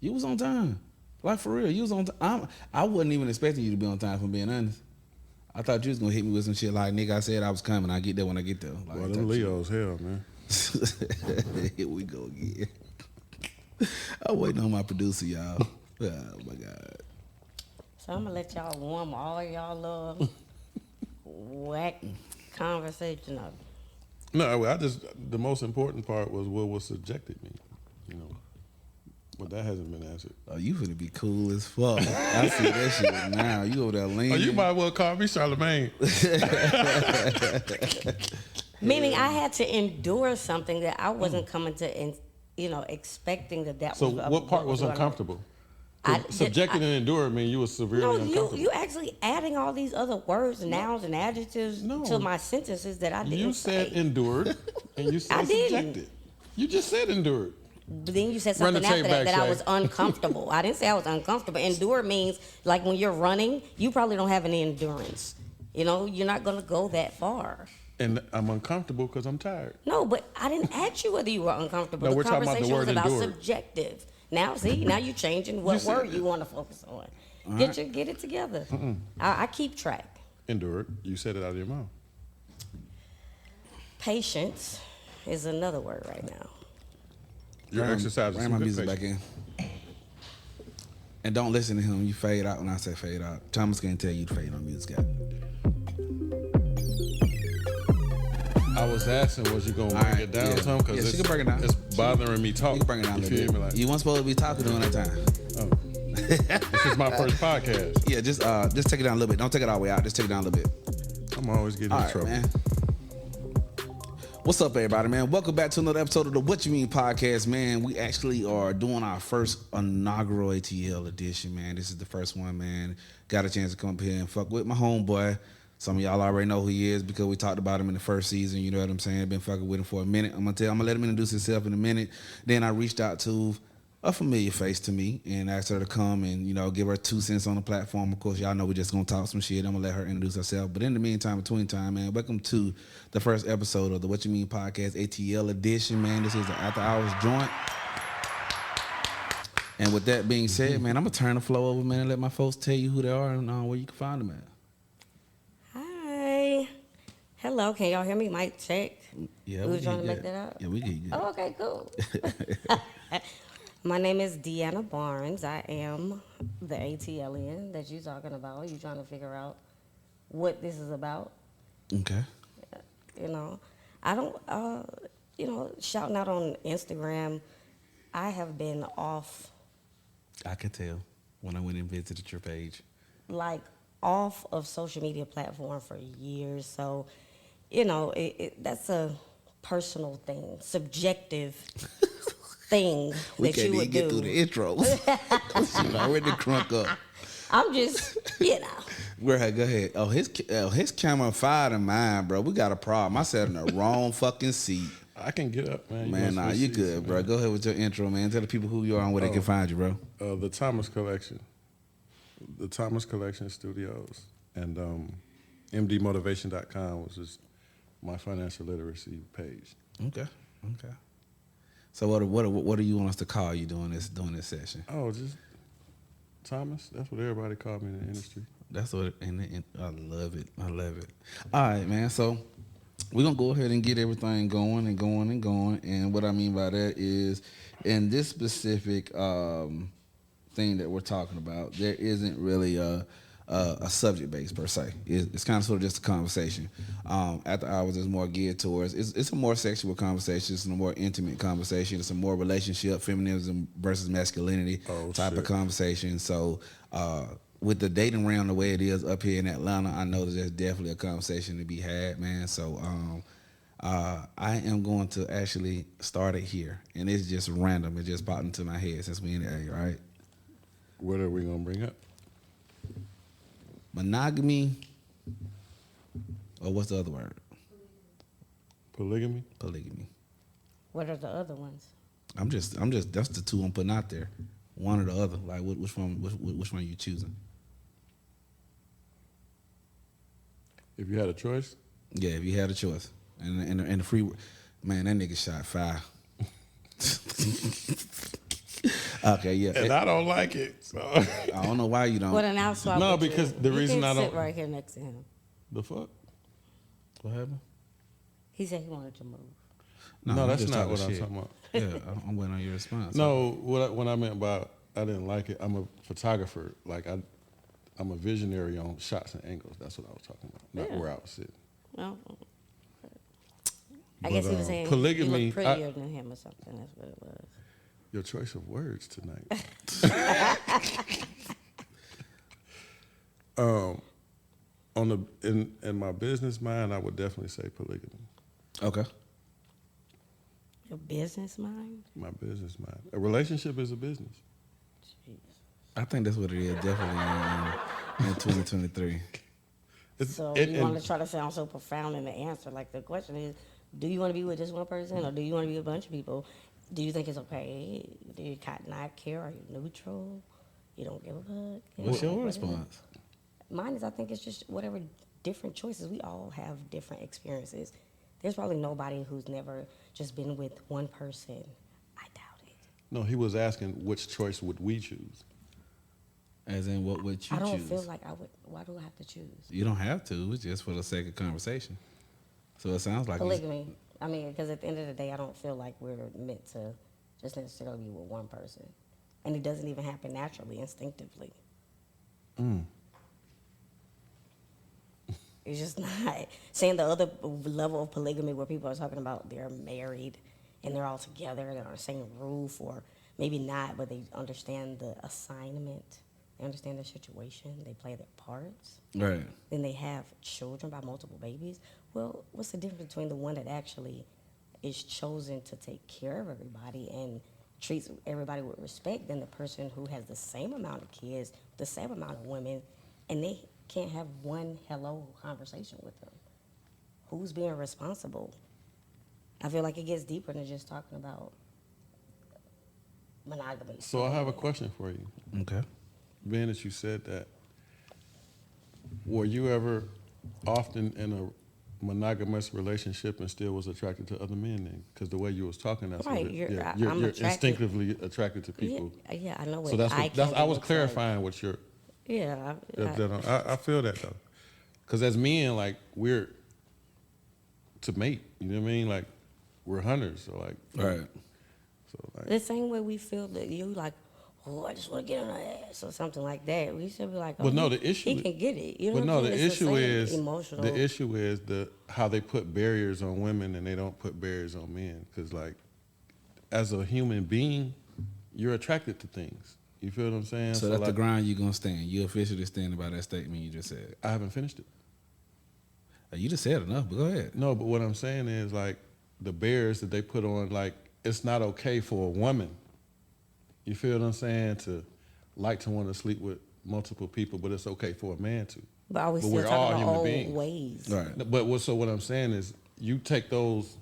You was on time. Like, for real. You was on time. I wasn't even expecting you to be on time, if I'm being honest. I thought you was going to hit me with some shit like, nigga, I said I was coming. I get there when I get there. Like, well, them Leos, hell, man. Here we go again. I'm waiting on my producer, y'all. Oh, my God. So I'm going to let y'all warm all y'all little whack conversation up. No, the most important part was what was subjected me, you know. But that hasn't been answered. Oh, you finna be cool as fuck. I see that shit now. You over there leaning. Oh, you might well call me Charlemagne. Meaning I had to endure something that I wasn't coming to, expecting that so was. So what part was uncomfortable? Subjected and endured mean you were severely uncomfortable. You actually adding all these other words, nouns, and adjectives to my sentences that I didn't You said endured, and you said subjected. You just said endured. But then you said something after that I was uncomfortable. I didn't say I was uncomfortable. Endure means like when you're running, you probably don't have any endurance. You know, you're not going to go that far. And I'm uncomfortable because I'm tired. No, but I didn't ask you whether you were uncomfortable. No, the conversation was about endured. Subjective. Now you're changing what word you want to focus on. Get it together. I keep track. Endured. You said it out of your mouth. Patience is another word right now. Your exercise is bring my music back in. And don't listen to him. You fade out when I say fade out. Thomas can't tell you to fade on music out. I was asking, was you going to bring it down some? Because she can bring it down. It's bothering me talking. You can bring it down a little bit. Like, you weren't supposed to be talking during that time. Oh. This is my first podcast. Yeah, just take it down a little bit. Don't take it all the way out. Just take it down a little bit. I'm always getting in trouble. Man. What's up, everybody, man? Welcome back to another episode of the What You Mean podcast, man. We actually are doing our first inaugural ATL edition, man. This is the first one, man. Got a chance to come up here and fuck with my homeboy. Some of y'all already know who he is because we talked about him in the first season. You know what I'm saying? Been fucking with him for a minute. I'm gonna let him introduce himself in a minute. Then I reached out to a familiar face to me and asked her to come and, give her 2 cents on the platform. Of course, y'all know we're just going to talk some shit. I'm going to let her introduce herself. But in the meantime, between time, man, welcome to the first episode of the What You Mean podcast ATL edition, man. This is the After Hours joint. And with that being said, man, I'm going to turn the floor over, man, and let my folks tell you who they are and where you can find them at. Hi. Hello. Can y'all hear me? Mic check. Yeah, we were trying to make that up? Yeah, we get you. Oh, okay, cool. My name is Deanna Barnes. I am the ATLian that you're talking about. You're trying to figure out what this is about. Okay. I don't, shouting out on Instagram, I have been off. I could tell when I went and visited your page. Like, off of social media platform for years. So, that's a personal thing, subjective thing we that you would do. We can't even get through the intros. She's already crunk up. I'm just, Go ahead. Oh, his camera fired than mine, bro. We got a problem. I sat in the wrong fucking seat. I can get up, man. You good, man. Bro. Go ahead with your intro, man. Tell the people who you are and where they can find you, bro. The Thomas Collection. The Thomas Collection Studios. And mdmotivation.com, which is my financial literacy page. Okay. So what do you want us to call you during this session? Oh, just Thomas. That's what everybody called me in the industry. That's what, and I love it. All right, man. So we're gonna go ahead and get everything going. And what I mean by that is, in this specific thing that we're talking about, there isn't really a subject base per se. It's kind of sort of just a conversation. After Hours is more geared towards it's a more sexual conversation. It's a more intimate conversation. It's a more relationship, feminism versus masculinity type of conversation. So with the dating realm the way it is up here in Atlanta, I know that there's definitely a conversation to be had, man. So I am going to actually start it here, and it's just random. It just popped into my head since we in the area, right? What are we gonna bring up? Monogamy, or what's the other word? Polygamy. What are the other ones? I'm just. That's the 2 I'm putting out there. One or the other. Like, which one? Which one are you choosing? If you had a choice. Yeah, if you had a choice, and the free, man, that nigga shot fire. Okay, yeah. And I don't like it. So. I don't know why you don't. Well, then I'll swap No, with you. because the You reason can I don't. sit right here next to him. The fuck? What happened? He said he wanted to move. No, I'm that's just not talking what I'm shit. talking about. Yeah, I'm waiting on your response. No, what I meant by I didn't like it, I'm a photographer. Like, I'm a visionary on shots and angles. That's what I was talking about, not where I was sitting. Well, I guess he was saying polygamy, you look prettier than him or something. That's what it was. Your choice of words tonight. In my business mind, I would definitely say polygamy. Okay. Your business mind? My business mind. A relationship is a business. Jeez. I think that's what it is, definitely in 2023. So you want to try to sound so profound in the answer. Like the question is, do you want to be with just one person or do you want to be with a bunch of people? Do you think it's okay? Do you not care? Are you neutral? You don't give a fuck? What's your response? Mine is I think it's just whatever different choices. We all have different experiences. There's probably nobody who's never just been with one person. I doubt it. No, he was asking which choice would we choose? As in, what would you choose? I don't feel like I would. Why do I have to choose? You don't have to. It's just for the sake of conversation. So it sounds like Polygamy. I mean, because at the end of the day, I don't feel like we're meant to just necessarily be with one person. And it doesn't even happen naturally, instinctively. It's just not. Saying the other level of polygamy where people are talking about they're married and they're all together, they're on the same roof, or maybe not, but they understand the assignment. They understand the situation. They play their parts. right. Then they have children by multiple babies. Well, what's the difference between the one that actually is chosen to take care of everybody and treats everybody with respect than the person who has the same amount of kids, the same amount of women, and they can't have one hello conversation with them? Who's being responsible? I feel like it gets deeper than just talking about monogamy. So I have a question for you. Okay. Being that you said that, were you ever often in a monogamous relationship and still was attracted to other men then? Because the way you was talking, that's Right, what you're you're attracted. instinctively attracted to people. Yeah, I know what So that's eye what that's, candy I was looks clarifying what your. Like. Yeah, I feel that though, because as men, like we're to mate. You know what I mean? Like we're hunters. So like Right. So like the same way we feel that you like, oh, I just want to get on her ass or something like that. We should be like, oh, But no, the issue. he can get it. You know But what no, I'm the saying? It's issue same is emotional. the issue is how they put barriers on women and they don't put barriers on men. Because like, as a human being, you're attracted to things. You feel what I'm saying? So that's like, the ground you're gonna stand. You officially standing by that statement you just said. I haven't finished it. You just said enough, but go ahead. No, but what I'm saying is like the barriers that they put on, like it's not okay for a woman. You feel what I'm saying? To like to want to sleep with multiple people, but it's okay for a man to. But are we But still we're all talking human about old beings. ways? Right. But what I'm saying is, you take those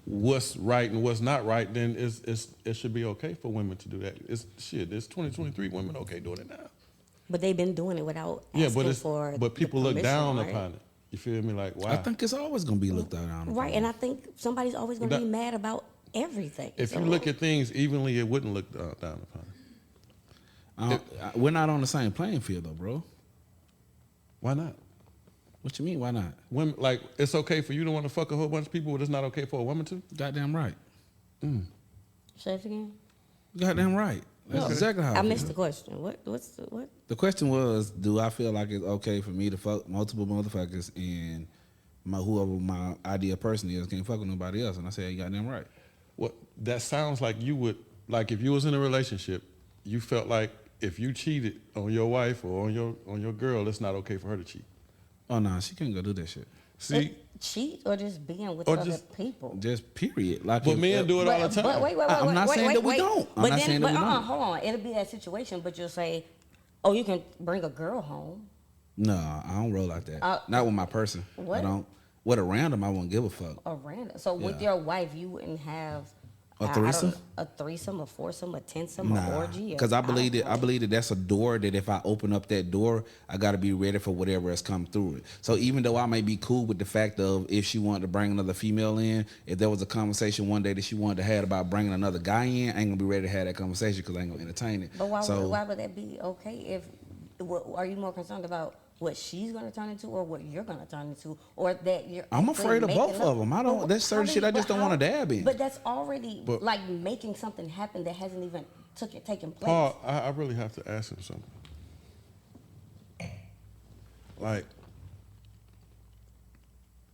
what's right and what's not right, then it should be okay for women to do that. It's 2023, women okay doing it now. But they've been doing it without asking for but people the look down permission, right? upon it. You feel me? Like wow. I think it's always gonna be looked down on. Right, and I think somebody's always going to be mad about everything. If you look at things evenly, it wouldn't look down upon it. We're not on the same playing field though, bro. Why not? What you mean? Why not? Women, like it's okay for you to want to fuck a whole bunch of people, but it's not okay for a woman to. Goddamn right. Say it again. Goddamn right. That's exactly how I feel. missed the question. What's the what? The question was, do I feel like it's okay for me to fuck multiple motherfuckers and whoever my ideal person is can't fuck with nobody else? And I said, you goddamn right. What that sounds like you would like if you was in a relationship, you felt like if you cheated on your wife or on your girl, it's not okay for her to cheat. Oh no, she can't go do that shit. See, Cheat or just being with Or other just- people? Just period. Like, but men do it all the time. But wait, I'm not saying that we wait. don't. I'm But not then, saying that we don't. hold on. It'll be that situation, but you'll say, oh, you can bring a girl home. No, I don't roll like that. Uh, Not with my person. what? I don't. With a random, I won't give a fuck. Or random. So with Yeah. your wife, you wouldn't have A threesome? A threesome, a foursome, a tensome, a Nah, orgy. because I believe that don't know. that's a door that if I open up that door, I got to be ready for whatever has come through it. So even though I may be cool with the fact of if she wanted to bring another female in, if there was a conversation one day that she wanted to have about bringing another guy in, I ain't gonna be ready to have that conversation because I ain't gonna entertain it. But So why would that be okay? If are you more concerned about what she's gonna turn into, or what you're gonna turn into, or that you're? I'm actually afraid of making both of them. I don't. There's certain shit I just don't want to dab in. But that's already But- like making something happen that hasn't even taken place. Paul, I really have to ask him something. Like,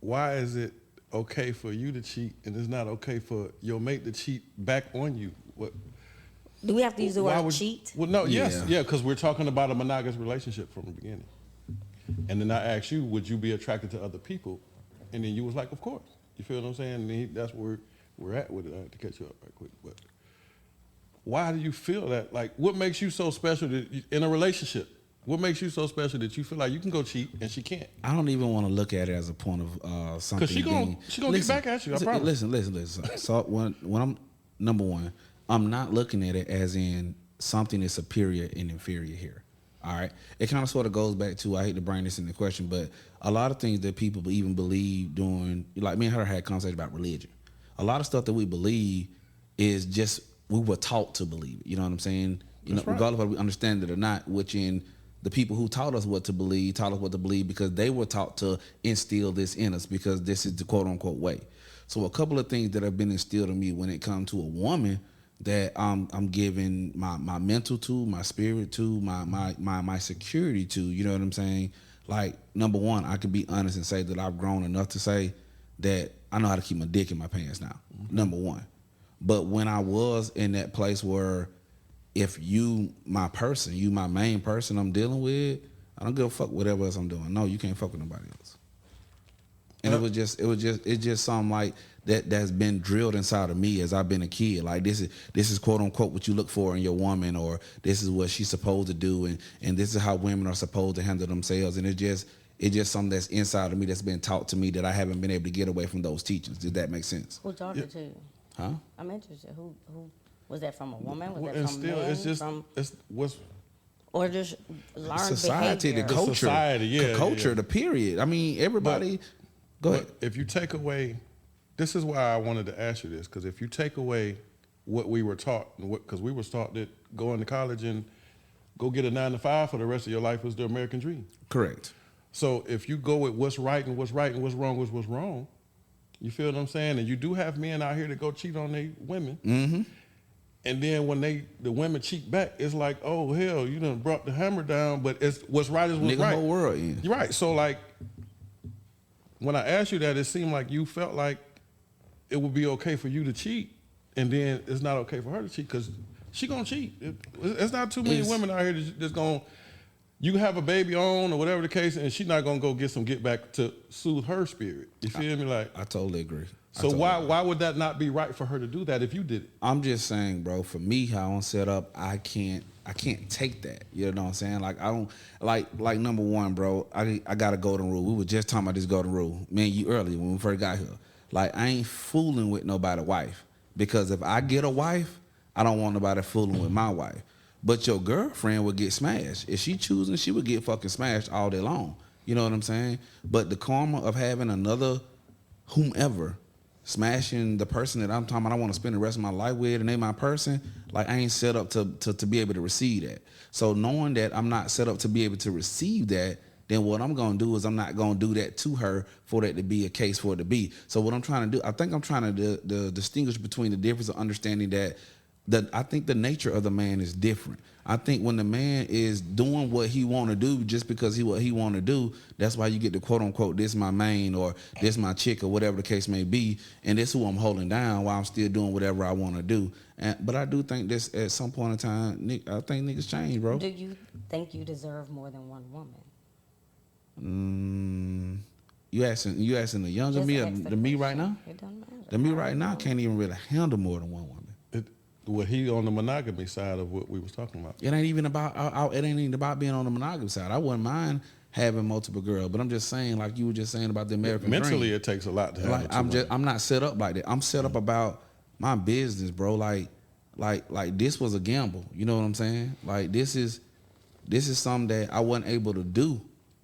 why is it okay for you to cheat and it's not okay for your mate to cheat back on you? What? Do we have to use the Why word would- cheat? Well, no, yes, Yeah. yeah, because we're talking about a monogamous relationship from the beginning. And then I asked you, would you be attracted to other people? And then you was like, of course. You feel what I'm saying? And that's where we're at with it. I have to catch you up right quick. But why do you feel that? Like, what makes you so special in a relationship? What makes you so special that you feel like you can go cheat and she can't? I don't even want to look at it as a point of something. Because she gonna get back at you, I promise. Listen. So when I'm number one, I'm not looking at it as in something is superior and inferior here. All right, it kind of sort of goes back to, I hate to bring this into question, but a lot of things that people even believe doing, like me and her had a conversation about religion. A lot of stuff that we believe is just we were taught to believe it. You know what I'm saying? That's right. Regardless of whether we understand it or not, which in the people who taught us what to believe because they were taught to instill this in us because this is the quote unquote way. So a couple of things that have been instilled in me when it comes to a woman that I'm giving my mental to, my spirit to, my security to, you know what I'm saying? Like, number one, I can be honest and say that I've grown enough to say that I know how to keep my dick in my pants now, number one. But when I was in that place where if you my person, you my main person I'm dealing with, I don't give a fuck whatever else I'm doing. No, you can't fuck with nobody else. And it's just something like that's been drilled inside of me as I've been a kid. Like this is quote unquote what you look for in your woman, or this is what she's supposed to do, and this is how women are supposed to handle themselves. And it's just something that's inside of me that's been taught to me that I haven't been able to get away from those teachings. Did that make sense? Who taught it to you? Huh? I'm interested. Who was that from? A woman? Was Well, that and from still, men? it's just From, it's what's or just learned Society, behavior? the culture, society, yeah, the culture, yeah. the period. I mean, everybody. Go ahead. But if you take away, this is why I wanted to ask you this, because if you take away what we were taught, because we were taught that going to college and go get a 9-to-5 for the rest of your life was the American dream. Correct. So if you go with what's right and what's right and what's wrong was what's wrong, you feel what I'm saying? And you do have men out here that go cheat on their women. Mm-hmm. And then when the women cheat back, it's like, oh hell, you done brought the hammer down, but it's what's right is what's Nigga, right. whole world in. You're right. So like, when I asked you that, it seemed like you felt like it would be okay for you to cheat, and then it's not okay for her to cheat because she gonna cheat. It's not too many women out here that's gonna. You have a baby on or whatever the case, and she's not gonna go get some get back to soothe her spirit. You feel me? Like, I totally agree. so why would that not be right for her to do that if you did it? I'm just saying, bro, for me, how I'm set up, I can't take that. You know what I'm saying? Like, I don't, like number one, bro, I got a golden rule. We were just talking about this golden rule, me and you earlier when we first got here. Like, I ain't fooling with nobody's wife. Because if I get a wife, I don't want nobody fooling with my wife. But your girlfriend would get smashed. If she choosing, she would get fucking smashed all day long. You know what I'm saying? But the karma of having another whomever smashing the person that I'm talking about I want to spend the rest of my life with and they my person, like I ain't set up to be able to receive that. So knowing that I'm not set up to be able to receive that, then what I'm going to do is I'm not going to do that to her for that to be a case for it to be. So what I'm trying to do, I think I'm trying to distinguish between the difference of understanding that I think the nature of the man is different. I think when the man is doing what he want to do just because what he want to do, that's why you get the quote unquote, this my main or this my chick or whatever the case may be, and this who I'm holding down while I'm still doing whatever I want to do. But I do think this at some point in time, I think niggas change, bro. Do you think you deserve more than one woman? You asking the younger Just me or ask the the me right question. now? It doesn't matter. The me right now can't even really handle more than one woman. Well, he on the monogamy side of what we was talking about. It ain't even about being on the monogamy side. I wouldn't mind having multiple girls, but I'm just saying, like you were just saying about the American Mentally, dream. it takes a lot to have. Like I'm not set up like that. I'm set up about my business, bro. Like this was a gamble. You know what I'm saying? Like this is something that I wasn't able to do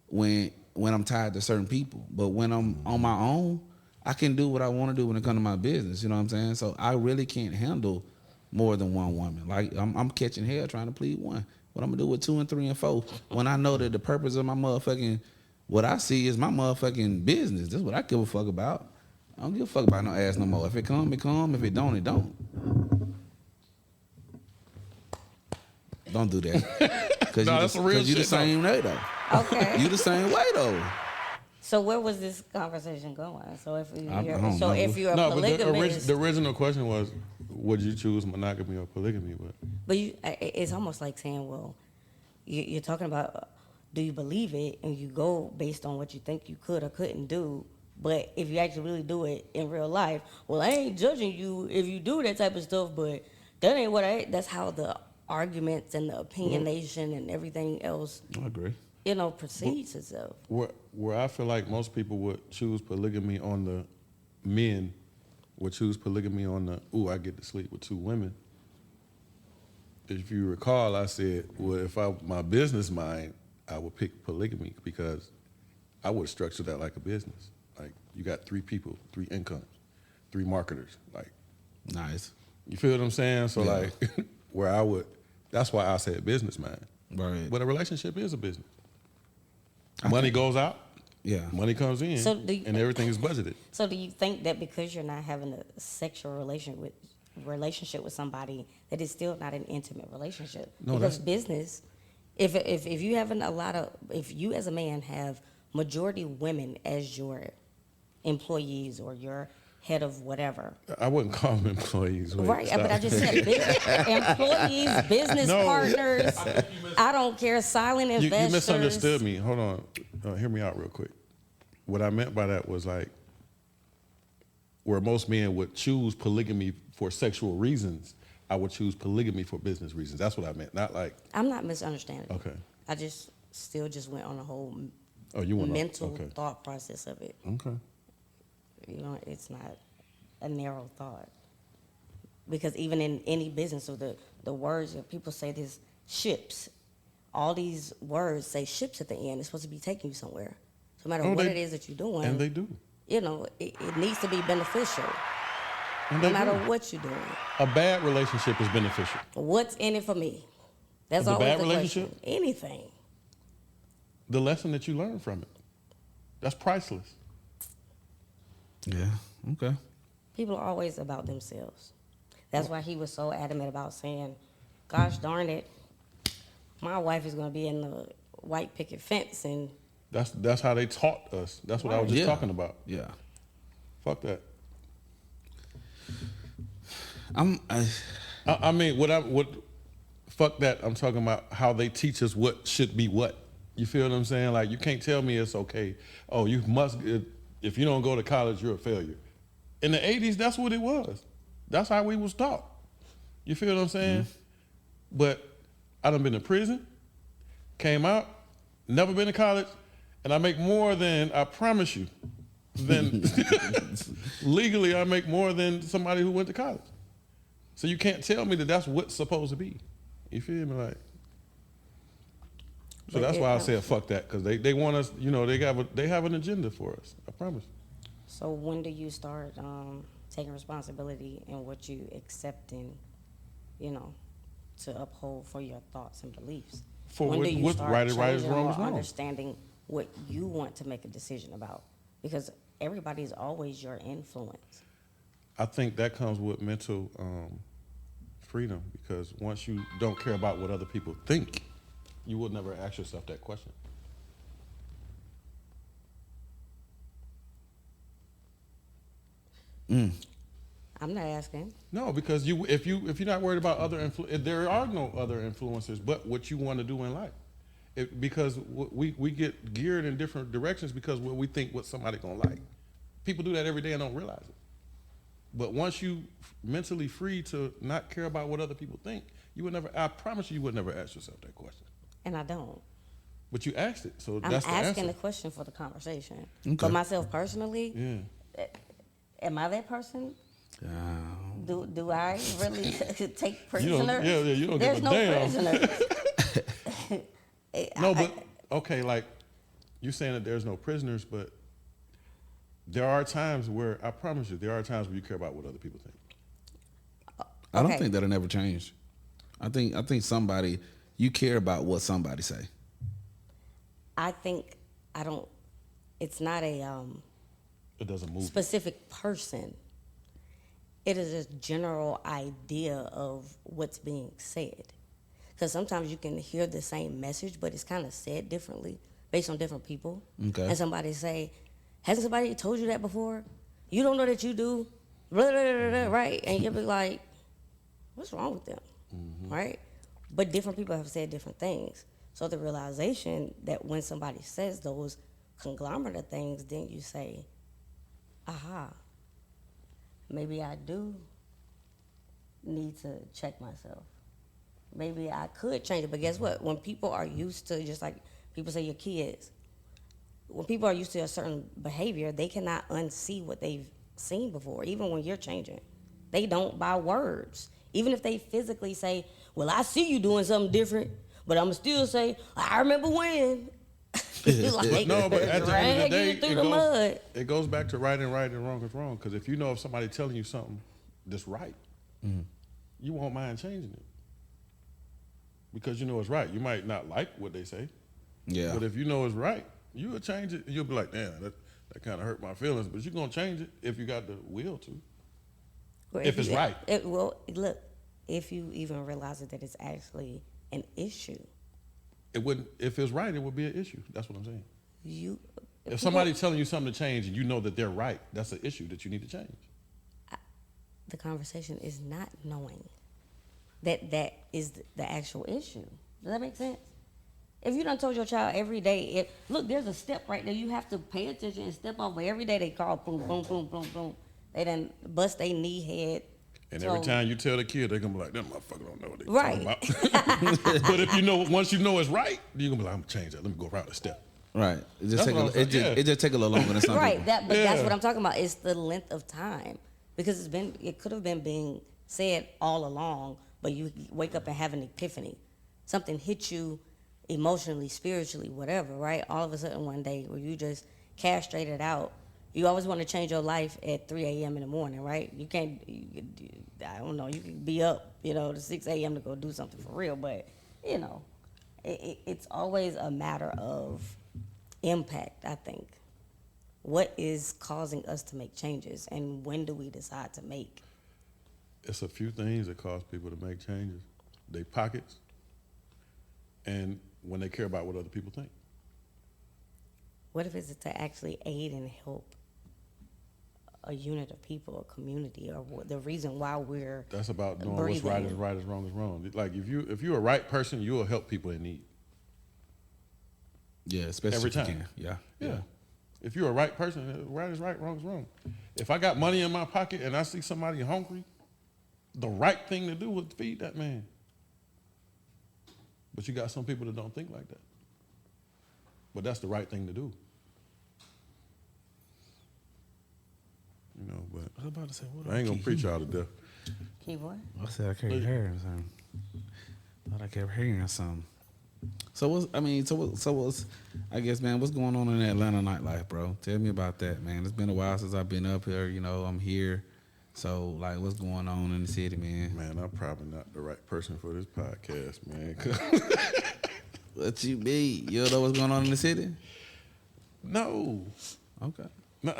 when I'm tied to certain people. But when I'm on my own, I can do what I want to do when it comes to my business. You know what I'm saying? So I really can't handle more than one woman. Like I'm catching hell trying to please one. What I'm gonna do with 2 and 3 and 4 when I know that the purpose of my motherfucking what I see is my motherfucking business. That's what I give a fuck about. I don't give a fuck about no ass no more. If it come, it come. If it don't, it don't. Don't do that. Because you the same way though. Okay. You the same way though. So where was this conversation going? So if I don't you're know. a polygamist, the original question was, would you choose monogamy or polygamy? but it's almost like saying, well, you're talking about, do you believe it, and you go based on what you think you could or couldn't do. But if you actually really do it in real life, well, I ain't judging you if you do that type of stuff, but that ain't what that's how the arguments and the opinionation and everything else, I agree. proceeds itself. Where I feel like most people would choose polygamy on the men would choose polygamy on the, I get to sleep with 2 women. If you recall, I said, well, if my business mind, I would pick polygamy because I would structure that like a business. Like you got 3 people, 3 incomes, 3 marketers. Like, nice. You feel what I'm saying? So Yeah. like that's why I said business mind. Right. But a relationship is a business. Money goes out. Yeah. Money comes in. So and everything is budgeted. So do you think that because you're not having a sexual relationship with somebody, that it's still not an intimate relationship? No, because business, if you having if you as a man have majority women as your employees or your head of whatever. I wouldn't call them employees. Wait, right, stop. but I just said employees, business partners. I don't care, silent investors. You misunderstood me. Hold on. Hear me out real quick. What I meant by that was like where most men would choose polygamy for sexual reasons, I would choose polygamy for business reasons. That's what I meant. Not like I'm not misunderstanding. Okay. I just went on a whole mental thought process of it. Okay. It's not a narrow thought. Because even in any business, so the words that people say, this ships, all these words say ships at the end. It's supposed to be taking you somewhere. So no matter what it is that you're doing. And they do. It needs to be beneficial. And no matter what you're doing. A bad relationship is beneficial. What's in it for me? That's always bad the relationship? question. Anything. The lesson that you learn from it. That's priceless. Yeah. Okay. People are always about themselves. That's why he was so adamant about saying, gosh darn it, my wife is going to be in the white picket fence. And that's how they taught us. That's what I was just talking about. Yeah. Fuck that. Fuck that. I'm talking about how they teach us what should be what. You feel what I'm saying? Like, you can't tell me it's okay. Oh, you must, if you don't go to college, you're a failure. In the 80s, that's what it was. That's how we was taught. You feel what I'm saying? Mm-hmm. But I done been to prison, came out, never been to college, and I make more than, I promise you, than legally I make more than somebody who went to college. So you can't tell me that that's what's supposed to be. You feel me? Like, so that's why I said fuck that, because they want us, they have an agenda for us. I promise. So when do you start taking responsibility in what you accepting, to uphold for your thoughts and beliefs? For when do you start right is changing wrong or is wrong. Understanding what you want to make a decision about? Because everybody's always your influence. I think that comes with mental freedom, because once you don't care about what other people think, you will never ask yourself that question. I'm not asking. No, because if you're not worried about there are no other influences but what you want to do in life. Because we get geared in different directions because we think what somebody gonna like. People do that every day and don't realize it. But once you mentally free to not care about what other people think, I promise you would never ask yourself that question. And I don't. But you asked it, so I'm that's the answer. asking the question for the conversation. Okay. For myself personally, am I that person? Do I really take You prisoners? don't, you don't There's give a no damn. prisoners. No, but okay, like you saying that there's no prisoners, but there are times where I promise you, there are times where you care about what other people think. I don't Okay. think that'll never change. I think somebody, you care about what somebody say. I think I don't. It's not a It doesn't move. specific person. It is a general idea of what's being said. Because sometimes you can hear the same message, but it's kind of said differently based on different people. Okay. And somebody say, hasn't somebody told you that before? You don't know that you do, blah, blah, blah, blah, right? And you'll be like, what's wrong with them, right? But different people have said different things. So the realization that when somebody says those conglomerate of things, then you say, aha, maybe I do need to check myself. Maybe I could change it. But guess what? When people are used to, just like people say your kids, when people are used to a certain behavior, they cannot unsee what they've seen before, even when you're changing. They don't by words. Even if they physically say, well, I see you doing something different, but I'm still say, I remember when. Like, No, but at the end of the day, drag you through the mud. it goes back to right and wrong is wrong. Because if you know if somebody telling you something that's right, you won't mind changing it. Because you know it's right. You might not like what they say, Yeah. but if you know it's right, you will change it. You'll be like, damn, that kind of hurt my feelings. But you're going to change it if you got the will to. Or If it's right. Well, look, if you even realize that it's actually an issue, It wouldn't. If it's right, it would be an issue. That's what I'm saying. if Somebody's telling you something to change and you know that they're right, that's an issue that you need to change. the conversation is not knowing that is the actual issue. Does that make sense? If you done told your child every day, look, there's a step right there. You have to pay attention and step over. Every day they call boom, boom, boom, boom, boom. They done bust their knee head. And So- every time you tell the kid, they're gonna be like, "That motherfucker don't know what they Right. talking about." But if you know, once you know it's right, you're gonna be like, "I'm gonna change that. Let me go around the step." Right. It just That's take what I'm saying, yeah. it just take a little longer than some Right, people. that's Yeah. what I'm talking about. It's the length of time because it could have been being said all along, but you wake up and have an epiphany. Something hit you emotionally, spiritually, whatever, right? All of a sudden one day where you just castrated out. You always want to change your life at 3 a.m. in the morning, right? You can't, I don't know, you can be up, to 6 a.m. to go do something for real, but, it's always a matter of impact, I think. What is causing us to make changes, and when do we decide to make? It's a few things that cause people to make changes. They pockets, and when they care about what other people think. What if it's to actually aid and help a unit of people, a community, or the reason why we're That's about doing breathing? what's right is right, is wrong is wrong. Like if you're a right person, you will help people in need. Yeah, especially Every if you time. can. Yeah. Yeah. If you're a right person, right is right, wrong is wrong. If I got money in my pocket and I see somebody hungry, the right thing to do would feed that man. But you got some people that don't think like that. But that's the right thing to do. But I was about to say, what I ain't gonna preach y'all to death. Keyboard? I said I kept hearing something. Thought I kept hearing something. So what's I guess, man, what's going on in the Atlanta nightlife, bro? Tell me about that, man. It's been a while since I've been up here, I'm here. So, like, what's going on in the city, man? Man, I'm probably not the right person for this podcast, man. What you mean? You don't know what's going on in the city? No. Okay. No,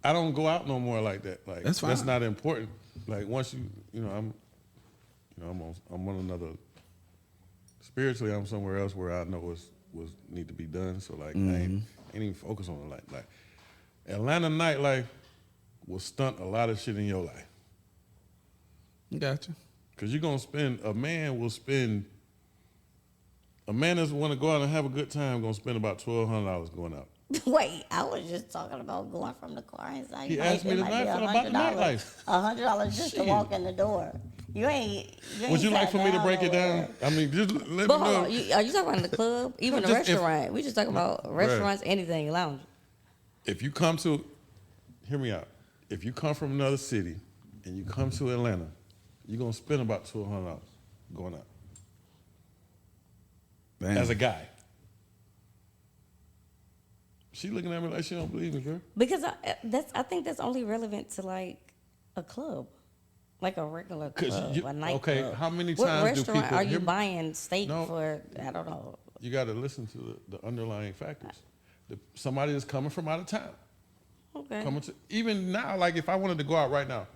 I don't go out no more like that. Like That's fine. That's not important. Like once I'm on another. Spiritually, I'm somewhere else where I know was need to be done. So like I ain't even focused on it. Like Atlanta nightlife will stunt a lot of shit in your life. Gotcha. Cause a man that's want to go out and have a good time gonna spend about $1,200 going out. Wait, I was just talking about going from the car inside. He asked me tonight about the nightlife. $100 just to Shit. walk in the door. You ain't Would you like sat for me to down break it nowhere. down? I mean, just let me But hold know. on, are you talking about the club, even No, the just if- restaurant? We just talking about restaurants, anything, lounge. If you come to, hear me out. If you come from another city and you come to Atlanta, you're gonna spend about $1,200 going out. Damn. As a guy. She looking at me like she don't believe me, girl. Because I think that's only relevant to like a club, like a regular club, a nightclub. Okay, how many What times do restaurant people are you buying steak No. for? I don't know. You got to listen to the underlying factors. Somebody that's coming from out of town. Okay. Even now, like if I wanted to go out right now,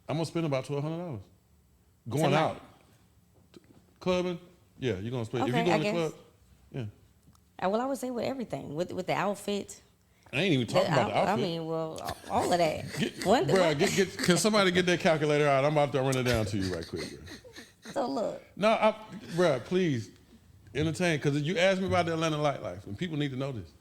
I'm gonna spend about $1,200 going Tonight. out, clubbing. Yeah, you're gonna spend. If Okay, you go I in the guess. club, yeah. Well, I would say with everything, with the outfit. I ain't even talking about the outfit. I mean, well, all of that. Can somebody get that calculator out? I'm about to run it down to you right quick, bro. So look, No, bro, please entertain. Because you asked me about the Atlanta nightlife, and people need to know this.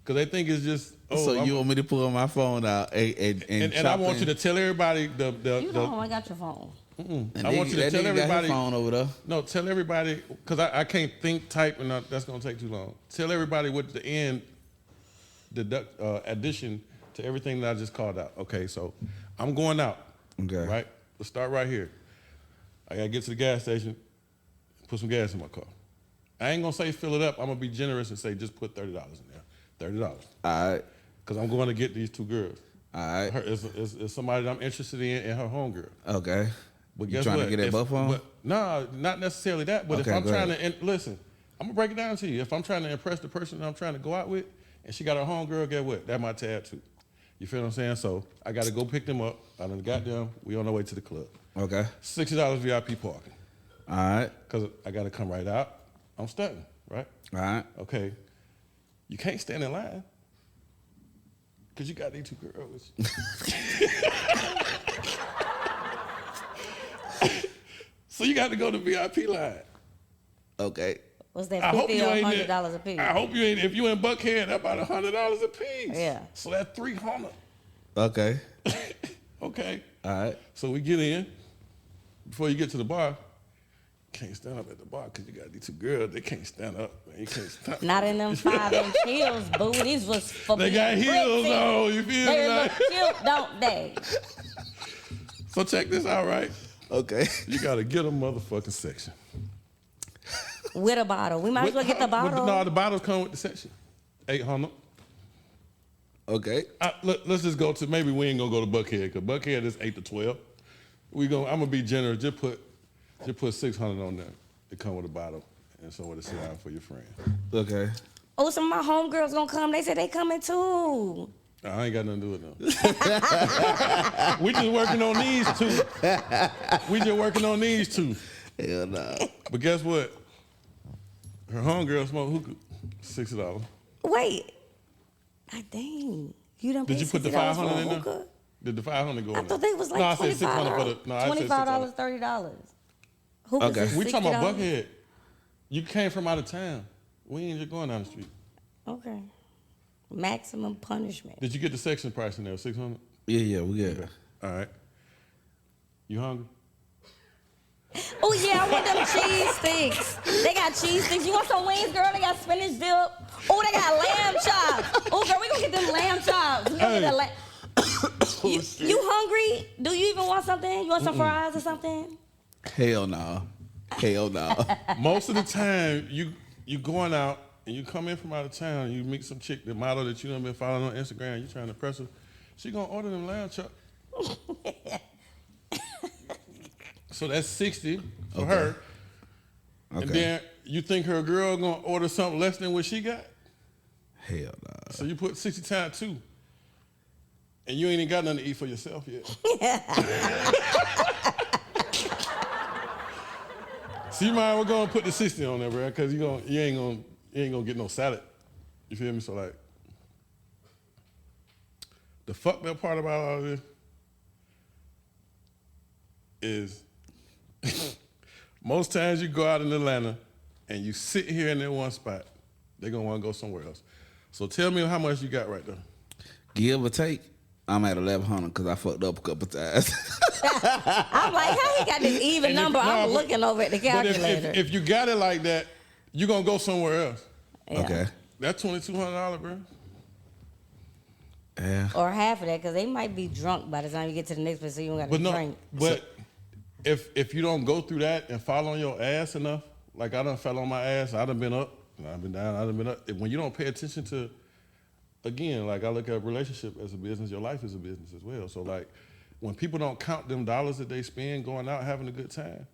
Because they think it's just. So you want me to pull my phone out and I want you to tell everybody you know I got your phone. I want you to tell everybody. Phone over there. No, tell everybody because I can't think, type, and that's gonna take too long. Tell everybody what the end addition to everything that I just called out. Okay, so I'm going out. Okay. Right. Let's start right here. I gotta get to the gas station, put some gas in my car. I ain't gonna say fill it up. I'm gonna be generous and say just put $30 in there. $30. All right. Because I'm going to get these two girls. All right. It's somebody that I'm interested in and her homegirl. Okay. But You guess trying what? to get at both of them? No, not necessarily that. But Okay, if I'm go trying ahead. to listen, I'm gonna break it down to you. If I'm trying to impress the person that I'm trying to go out with, and she got her homegirl, get what? That my tab too. You feel what I'm saying? So I got to go pick them up. I done got them. We on our way to the club. Okay. $60 VIP parking. All right. Cause I got to come right out. I'm stunting, right? All right. Okay. You can't stand in line. Cause you got these two girls. So you got to go to VIP line. Okay. Was that I hope $50 you or ain't $100 a piece? I hope you ain't. If you in Buckhead, that's about $100 a piece. Yeah. So that's $300. Okay. Okay. All right. So we get in. Before you get to the bar, can't stand up at the bar because you got these two girls. They can't stand up. They can't stand. Not in them 5-inch heels, boo. These was for They being got heels pretty. on. You feel me? They Like? look cute, don't they? So check this out, right? Okay. You got to get a motherfucking section. With a bottle. We might as well get the bottle. No, the bottles come with the section. 800. Okay. Let's just go to, maybe we ain't gonna go to Buckhead because Buckhead is 8 to 12. I'm gonna be generous. Just put 600 on there to come with a bottle and somewhere to sit down for your friend. Okay. Oh, some of my homegirls gonna come. They said they coming too. I ain't got nothing to do with them. We just working on these two. Hell no. But guess what? Her homegirl smoke hookah, $60. Wait. Ah, dang. You done Did paid you put the $60 500 for in there? hookah? Did the 500 go in there? I thought they was like no, I said 600 for the. No, I said $25, $600. $30. Hookahs Okay. is We talking about $60. Buckhead. You came from out of town. We ain't just going down the street. Okay. Maximum punishment. Did you get the section price in there? 600. Yeah, we good. All right. You hungry? Oh yeah, I want them cheese sticks. They got cheese sticks. You want some wings, girl? They got spinach dip. Oh, they got lamb chops. Oh, girl, we gonna get them lamb chops. We gonna get that you hungry? Do you even want something? You want some fries or something? Hell no. Hell no. Most of the time, you going out and you come in from out of town, you meet some chick, the model that you done been following on Instagram, you trying to press her, she gonna order them lamb chops. So that's 60 for her. Okay. And then you think her girl gonna order something less than what she got? Hell no. So you put 60 times 2. And you ain't even got nothing to eat for yourself yet. So you might as well go and put the 60 on there, bro, because you ain't gonna get no salad. You feel me? So like, the fucked up part about all this is most times you go out in Atlanta and you sit here in that one spot, they're gonna want to go somewhere else. So tell me how much you got right there. Give or take, I'm at 1,100 because I fucked up a couple times. I'm like, how he got this even number? I'm looking over at the But calculator. if you got it like that, you're gonna go somewhere else. Yeah. Okay. That's $2,200, bro. Yeah. Or half of that, because they might be drunk by the time you get to the next place, so you don't got to drink. But if you don't go through that and fall on your ass enough, like I done fell on my ass, I done been up, I've been down, I done been up. When you don't pay attention to, again, like I look at a relationship as a business, your life is a business as well. So like when people don't count them dollars that they spend going out having a good time,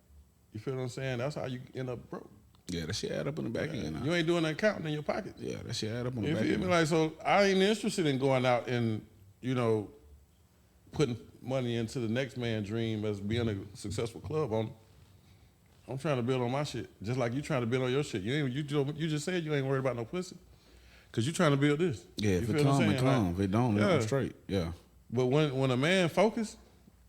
you feel what I'm saying? That's how you end up broke. Yeah, that shit add up in the back end. You ain't doing that counting in your pocket. Yeah, that shit add up in the You back feel end. me? Like, so I ain't interested in going out and, putting money into the next man's dream as being a successful club owner. I'm trying to build on my shit, just like you trying to build on your shit. You just said you ain't worried about no pussy, cause you trying to build this. Yeah, you if feel it what I'm come, it saying? come. Like, If it don't, yeah. I'm straight. Yeah. But when a man focus,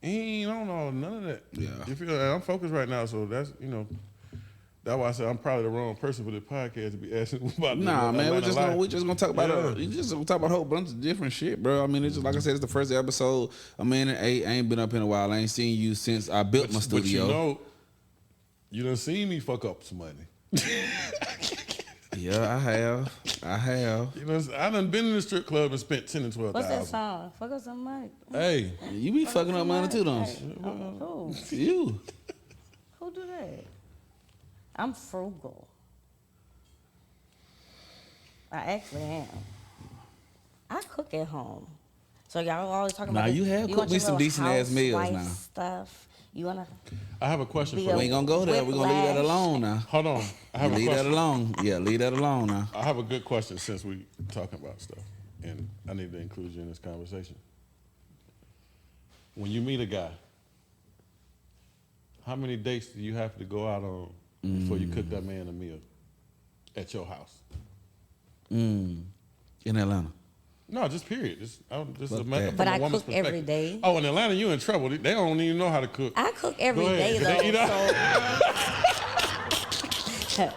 he ain't on all none of that. Yeah. You feel? I'm focused right now, so that's that's why I said I'm probably the wrong person for this podcast to be asking about. Nah, man, we just gonna talk about Yeah. we just gonna talk about a whole bunch of different shit, bro. I mean, it's just like I said, it's the first episode. A man and eight. I ain't been up in a while. I ain't seen you since I built my studio. But you done seen me fuck up some money. Yeah, I have. I done been in the strip club and spent $10,000 and $12,000. What's that song? Fuck up some money. Hey, You be fucking up money too, don't Hey, you? who? You. Who do that? I'm frugal. I actually am. I cook at home. So y'all always talking Nah, about you have cooked want me your some little decent-ass meals housewife now. Stuff. You wanna I have a question Be for We a- ain't you. gonna go there. We're gonna leave that Whiplash. alone now. Hold on. I have a Leave that question. alone. Yeah, leave that alone now. I have a good question since we talking about stuff, and I need to include you in this conversation. When you meet a guy, how many dates do you have to go out on before you cook that man a meal at your house? In Atlanta. No, just period. Just Fuck a that. from But a I woman's cook every perspective. day. Oh, in Atlanta, you in trouble. They don't even know how to cook. I cook every Go day ahead. though. So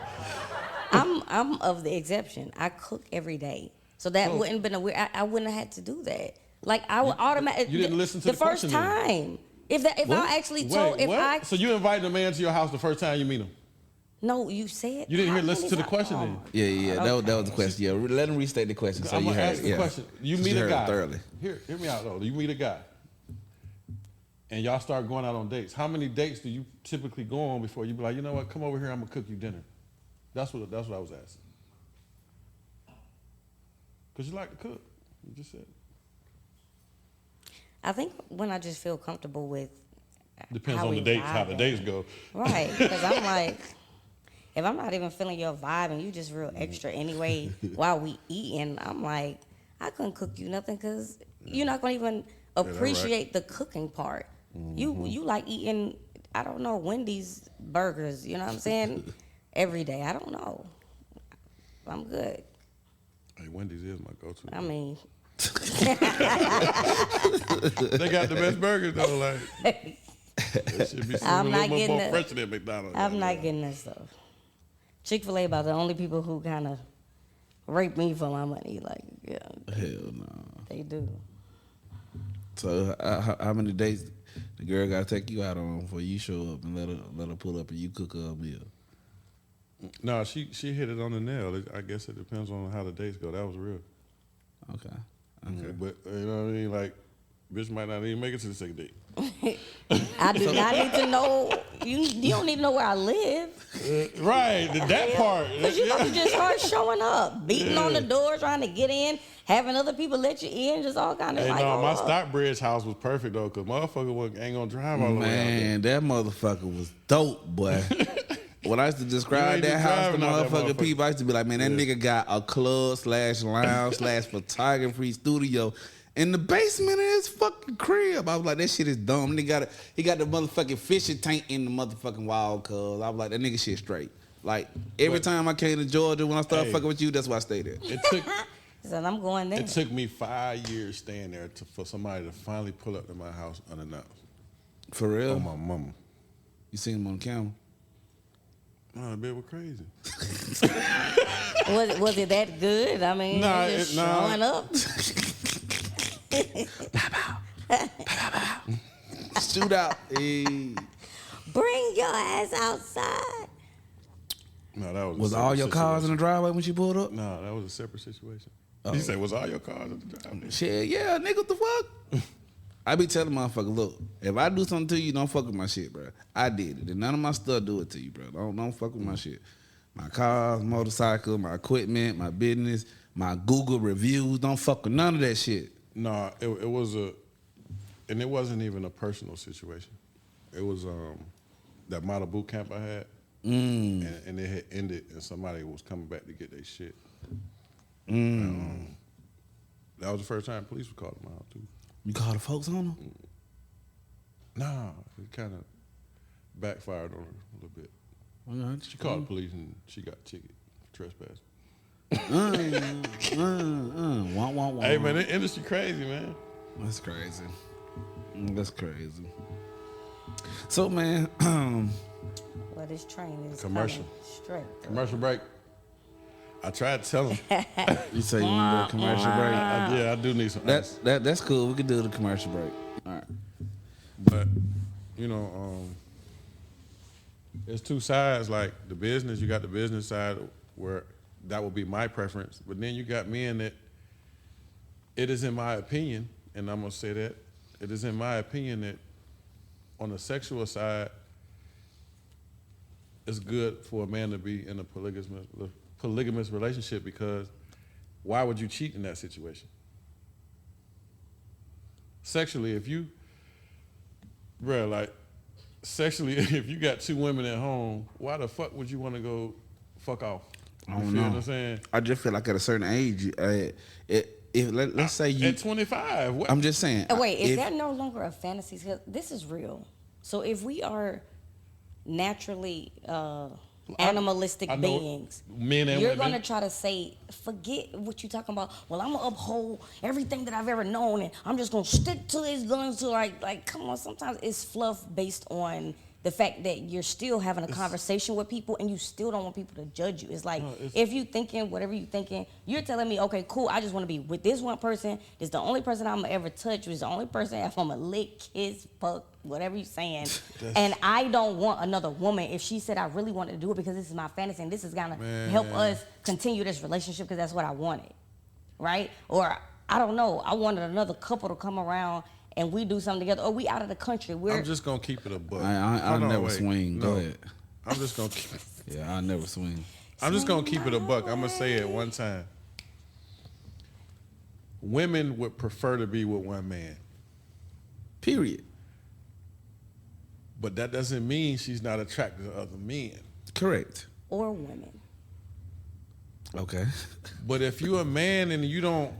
I'm of the exception. I cook every day. So that wouldn't have been a weird I wouldn't have had to do that. Like I would automatically you didn't listen to the the first question then. time. If I actually told Wait, if what? I So you invited a man to your house the first time you meet him? No, you said You didn't how hear listen many to the times- question oh then? my Yeah. God, That was the question. Yeah, let him restate the question. So I'm you gonna heard ask it. the Yeah. question. You So meet a heard it guy. thoroughly. Hear me out though. You meet a guy, and y'all start going out on dates. How many dates do you typically go on before you be like, you know what, come over here, I'm gonna cook you dinner? That's what I was asking. Cause you like to cook. You just said. I think when I just feel comfortable with Depends how on we the dates, how the vibing. dates go. Right, because I'm like, if I'm not even feeling your vibe and you just real extra anyway while we eating, I'm like, I couldn't cook you nothing because you're not gonna even appreciate the cooking part. You like eating, I don't know, Wendy's burgers. You know what I'm saying? Every day. I don't know. I'm good. Hey, Wendy's is my go-to. I mean, They got the best burgers though. Like that should be I'm a not little getting more it. fresher than McDonald's. I'm not getting that stuff. Chick-fil-A about the only people who kind of rape me for my money. Like, yeah, Hell no. they do. So how many days the girl got to take you out on before you show up and let her pull up and you cook her a meal? No, she hit it on the nail. I guess it depends on how the dates go. That was real. Okay. But you know what I mean? Like, bitch might not even make it to the second date. I do not need to know. You don't need to know where I live. Right, that part. Because you know you just start showing up, beating on the door, trying to get in, having other people let you in, just all kind of Hey, like. no, oh, my look. Stockbridge house was perfect though, cause motherfucker ain't gonna drive all the way out there. Man, that motherfucker was dope, boy. When I used to You describe ain't that just house to driving out that motherfucking motherfucker. people, I used to be like, man, that nigga got a club / lounge / photography studio in the basement of his fucking crib. I was like, that shit is dumb. He got the motherfucking fishing tank in the motherfucking wall, cuz. I was like, that nigga shit straight. Like, every time I came to Georgia, when I started Hey. fucking with you, that's why I stayed there. So I'm going there. It took me 5 years staying there for somebody to finally pull up to my house unannounced. For real? Oh my mama. You seen him on the camera? No, that bitch was crazy. Was it that good? I mean, Nah, just nah. showing up. Shoot out. Hey. Bring your ass outside. No, that was Was all your cars in the driveway when she pulled up? No, that was a separate situation. He said, "Was all your cars at the drive?" Shit, yeah, nigga, what the fuck? I be telling motherfuckers, look, if I do something to you, don't fuck with my shit, bro. I did it, and none of my stuff do it to you, bro. Don't fuck with my shit. My cars, motorcycle, my equipment, my business, my Google reviews. Don't fuck with none of that shit. No, it was and it wasn't even a personal situation. It was that model boot camp I had, and it had ended, and somebody was coming back to get their shit. That was the first time police were called them out too. You call the folks on them? Nah, it kind of backfired on her a little bit. She called the police and she got ticket for trespassing. Wah, wah, wah. Hey man, the industry crazy, man. That's crazy. That's crazy. So man, Well, this train is Commercial. coming straight. Commercial break. I tried to tell him. you say you want to go commercial break? Yeah, I do need some ice. That's cool. We can do the commercial break. All right. But you know, there's two sides. Like the business, you got the business side where that would be my preference. But then you got men that it is in my opinion, and I'm gonna say that it is in my opinion that on the sexual side, it's good for a man to be in a polygamous relationship because why would you cheat in that situation? Sexually, if you, sexually, if you got two women at home, why the fuck would you want to go fuck off? I don't You know. feel what I'm saying? I just feel like at a certain age, let's say you. At 25, what? I'm just saying. Wait, is if- that no longer a fantasy? 'Cause this is real. So if we are naturally animalistic I know beings, men and you're women. gonna try to say, forget what you're talking about. Well, I'm gonna uphold everything that I've ever known, and I'm just gonna stick to these guns. To like, come on. Sometimes it's fluff based on the fact that you're still having a conversation with people, and you still don't want people to judge you. It's like if you thinking whatever you thinking, you're telling me, okay, cool. I just want to be with this one person. It's the only person I'm gonna ever touch. It's the only person I'm gonna lick, kiss, fuck, whatever you're saying. And I don't want another woman. If she said I really wanted to do it because this is my fantasy and this is gonna help us continue this relationship because that's what I wanted, right? Or I don't know. I wanted another couple to come around and we do something together. Or we out of the country. I'm just gonna keep it a buck. I'll never swing. Go ahead. I'm just gonna keep it. Yeah, I'll never swing. I'm just gonna keep it a buck. I'm gonna say it one time. Women would prefer to be with one man, Period. but that doesn't mean she's not attracted to other men. Correct. or women. Okay. But if you're a man and you don't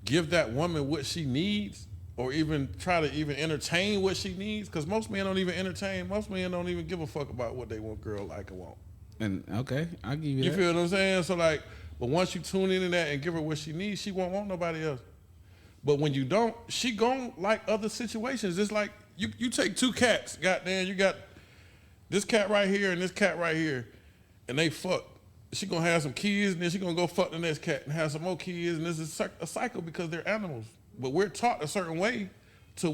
give that woman what she needs, or even try to even entertain what she needs, because most men don't even entertain. Most men don't even give a fuck about what they want girl like or want. And okay, I'll give you You that. feel what I'm saying? So like, but once you tune into that and give her what she needs, she won't want nobody else. But when you don't, she gon' like other situations. It's like you take two cats, goddamn, you got this cat right here and this cat right here, and they fuck. She gonna have some kids, and then she gonna go fuck the next cat and have some more kids, and this is a cycle because they're animals. But we're taught a certain way to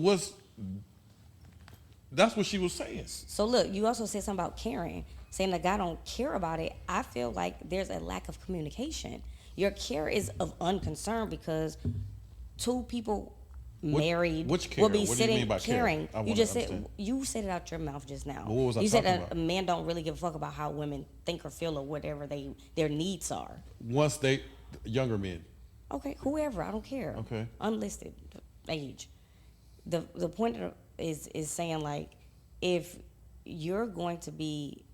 that's what she was saying. So look, you also said something about caring, saying the guy don't care about it. I feel like there's a lack of communication. Your care is of unconcern because two people married which care? will be What do you sitting mean by care? caring. I You wanna just understand. you said it out your mouth just now. But what was I you said talking that about? a man don't really give a fuck about how women think or feel or whatever their needs are. Once they younger men. Okay, whoever, I don't care. Okay. Unlisted age. The point is saying like, if you're going to be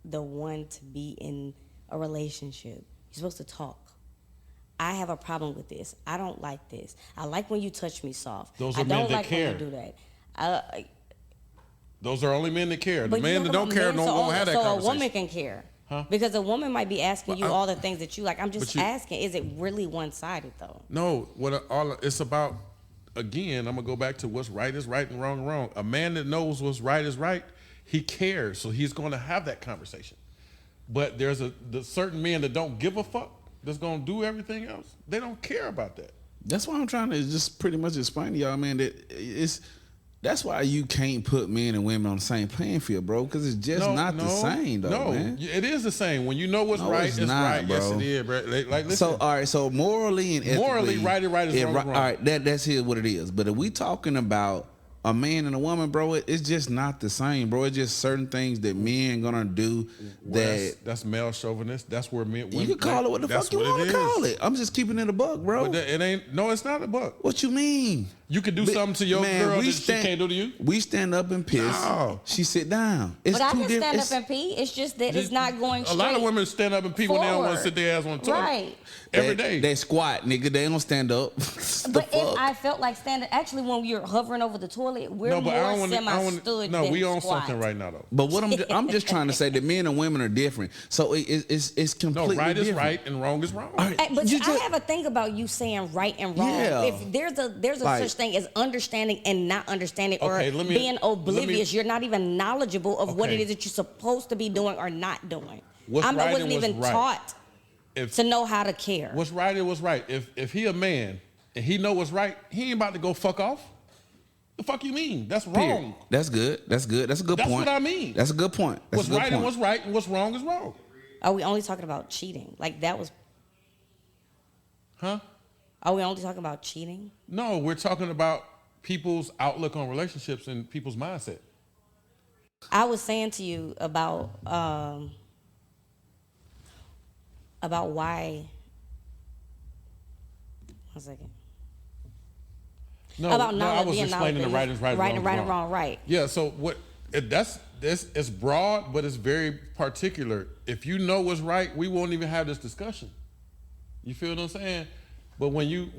the one to be in a relationship, you're supposed to talk. I have a problem with this. I don't like this. I like when you touch me soft. Those are I men don't that like care. when you do that. Those are only men that care. The But you man that talking don't about care men, don't have that so conversation. a woman can care. Huh? Because a woman might be asking you But all the things that you like. I'm just but you- asking, is it really one-sided though? No, it's about, again, I'm gonna go back to what's right is right and wrong is wrong. A man that knows what's right is right, he cares, so he's gonna have that conversation. But there's the certain men that don't give a fuck, that's gonna do everything else. They don't care about that. That's why I'm trying to just pretty much explain to y'all, man, that That's why you can't put men and women on the same playing field, bro. Because it's just not the same, though, man. It is the same. When you know what's No, right, it's it's not, right. bro. Yes, it is, bro. Like, listen. So, all right. So morally and ethically, Morally, right is right, is wrong is wrong. All right, that's here what it is. But if we talking about a man and a woman, bro, it's just not the same, bro. It's just certain things that men gonna do that's male chauvinist. That's where men. you can call it what the fuck you want to call it. I'm just keeping it a buck, bro. But it ain't. No, it's not a buck. What you mean? You could do something to your girl that she can't do to you. We stand up and piss. No. She sit down. It's But I two can stand different. up and pee. It's just that it's not going straight. A lot of women stand up and pee when they don't want to forward. sit their ass on the toilet. Right. Every day. They squat, nigga. They don't stand up. But if I felt like standing, actually, when you're hovering over the toilet, we're more semi-stood No, than we on squat. something right now, though. But what I'm just trying to say that men and women are different. So it's completely No, right different. is right and wrong is wrong. Right. But I have a thing about you saying right and wrong. Yeah. If there's a Like- such thing as understanding and not understanding, or Okay, being oblivious, you're not even knowledgeable of what it Okay. is that you're supposed to be doing or not doing. What's I right wasn't and what's even right? taught to know how to care. What's right is what's right. If he a man and he know what's right, he ain't about to go fuck off. The fuck you mean? That's wrong. Period. That's good. That's good. That's a good That's point. what I mean. That's a good point. That's What's a good right point. and what's right and what's wrong is wrong. Are we only talking about cheating? Like that was? Huh? Are we only talking about cheating? No, we're talking about people's outlook on relationships and people's mindset. I was saying to you about why. 1 second. No, About no, I was explaining the right is right, right and and wrong, right. Yeah, so what? It's broad, but it's very particular. If you know what's right, we won't even have this discussion. You feel what I'm saying? But when you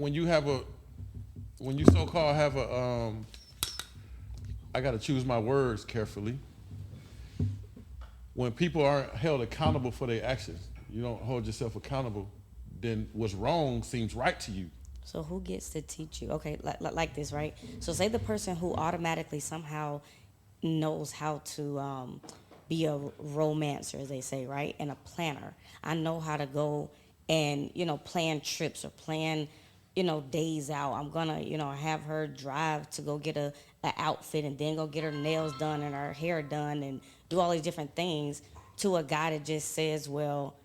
so-called have a I got to choose my words carefully. When people aren't held accountable for their actions, you don't hold yourself accountable, then what's wrong seems right to you. So who gets to teach you? Okay, like this, right? So say the person who automatically somehow knows how to be a romancer, as they say, right? And a planner. I know how to go and, plan trips or plan, days out. I'm going to, have her drive to go get a outfit and then go get her nails done and her hair done and do all these different things, to a guy that just says, well,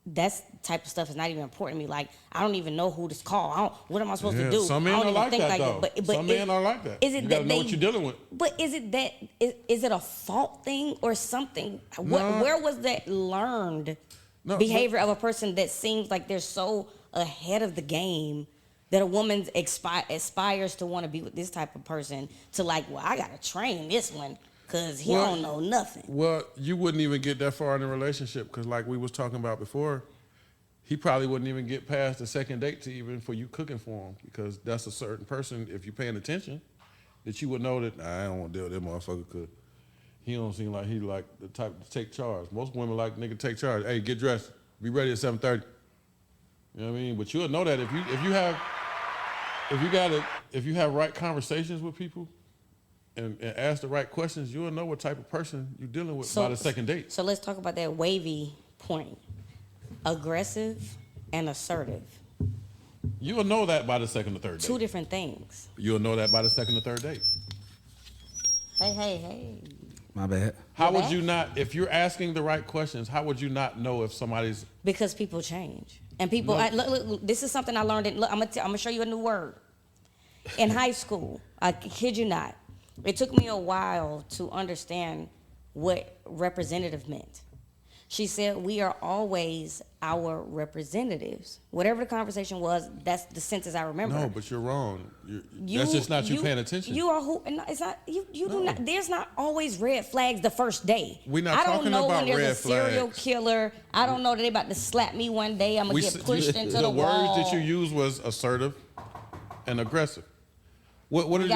that type of stuff is not even important to me. Like, I don't even know who to call. What am I supposed to do? Some men I don't are even like think that, though. But Some men are like that. Is it you that gotta know what you're dealing with. But is it that is it a fault thing or something? Where was that learned behavior of a person that seems like they're so ahead of the game that a woman aspires to want to be with this type of person, to like, well, I gotta train this one because he don't know nothing. Well, you wouldn't even get that far in a relationship because, like we was talking about before, he probably wouldn't even get past the second date to even for you cooking for him, because that's a certain person, if you're paying attention, that you would know that, I don't want to deal with that motherfucker because he don't seem like he like the type to take charge. Most women like nigga take charge. Hey, get dressed. Be ready at 7:30. You know what I mean? But you'll know that if you have right conversations with people and ask the right questions, you'll know what type of person you're dealing with by the second date. So let's talk about that wavy point. Aggressive and assertive. You'll know that by the second or third date. Two different things. You'll know that by the second or third date. Hey. My bad. How would you not, if you're asking the right questions, how would you not know if somebody's... Because people change. And people, look, this is something I learned. Look, I'm gonna show you a new word. In high school, I kid you not, it took me a while to understand what representative meant. She said, we are always our representatives. Whatever the conversation was, that's the sentence I remember. No, but you're wrong. That's just not you paying attention. You are who, and it's not, you do not, there's not always red flags the first day. We're not I don't talking know about when there's red a serial flags. killer. I don't know that they about to slap me one day. I'm going to get pushed into the wall. The words that you used was assertive and aggressive. What are the two?